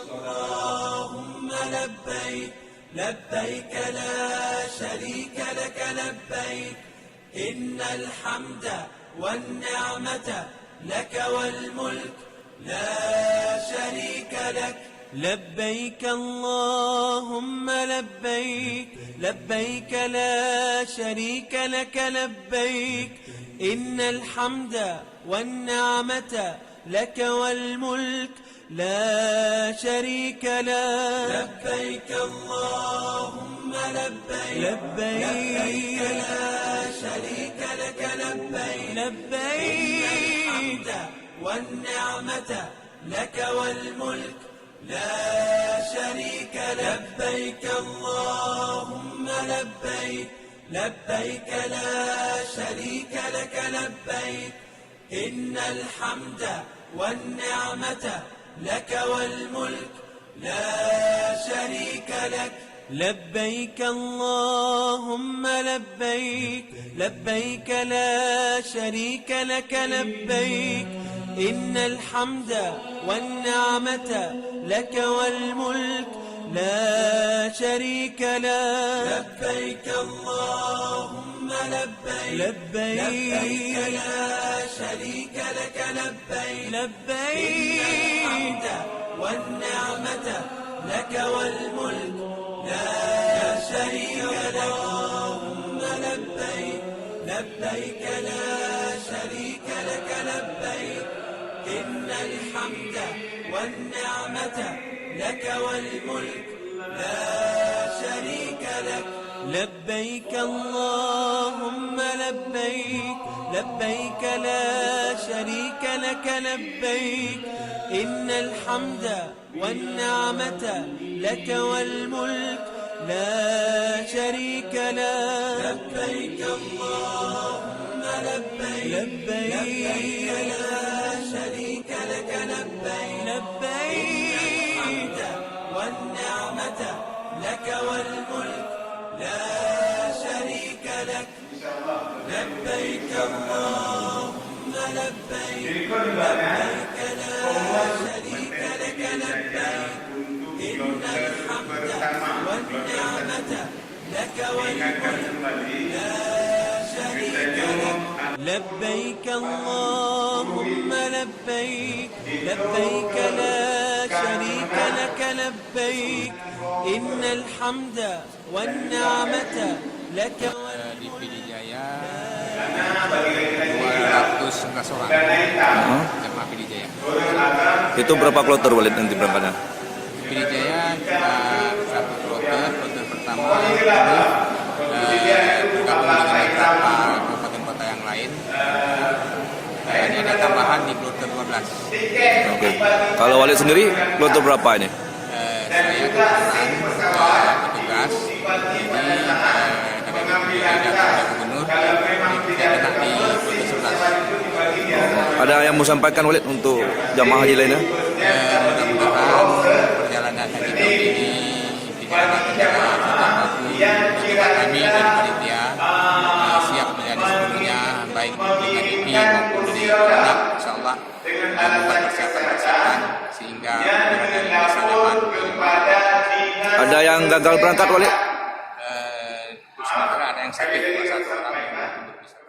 اللهم لبيك لبيك لا شريك لك لبيك إن الحمد والنعمة لك والملك لا شريك لك لبيك اللهم لبيك لبيك لا شريك لك لبيك إن الحمد والنعمة لك والملك لا شريك لك لبيك اللهم لبيك لبيك لا شريك لك لبيك لبيك والنعمة لك والملك لا شريك لبيك اللهم لبيك لبيك لا شريك لك لبيك إن الحمد والنعمة لك والملك لا شريك لك لبيك اللهم لبيك لبيك لا شريك لك لبيك إن الحمد والنعمة لك والملك لا شريك لك لبيك اللهم لبيك لبيك لا شريك لك لبيك لبيك والنعمة لك والملك لا شريك لك اللهم لبيك لبيك لا شريك لك لبيك إن الحمد والنعمة لك والملك لا شريك لك لبيك اللهم لبيك لبيك لا شريك لك لبيك إن الحمد والنعمة لك والملك لا شريك لك لبيك اللهم لبيك لبيك لا شريك لك لبيك لبيك والنعمة لك والملك لا شريك لك لبيك اللهم لبيك لبيك لا شريك لك لبيك إن الحمد والنعمة لك والملك لا شريك لك لبيك اللهم لبيك لبيك لا شريك لك لبيك إن الحمد والنعمة لك di Pidijaya 211 orang jemaah Pidijaya. Itu berapa kloter Walid nanti berangkatnya? Pidijaya kita satu kloter pertama bergabung dengan beberapa kabupaten kota yang lain. Ini ada tambahan di kloter 12. Oke. Kalau Walid sendiri kloter berapa ini? Saya kebetulan petugas ini dari gubernur saya kena di kloter 11. Ada yang mau sampaikan Walid untuk jamaah haji lainnya? Mudah-mudahan perjalanan haji tahun ini dijalankan dengan bagus. Kami dari panitia siap menjadi sepenuhnya baik dengan ini maupun di anak, insyaallah membuat persiapan sehingga bisa nyaman. Ada yang gagal berangkat Walid? Sementara ada yang sakit, satu orang yang belum bisa.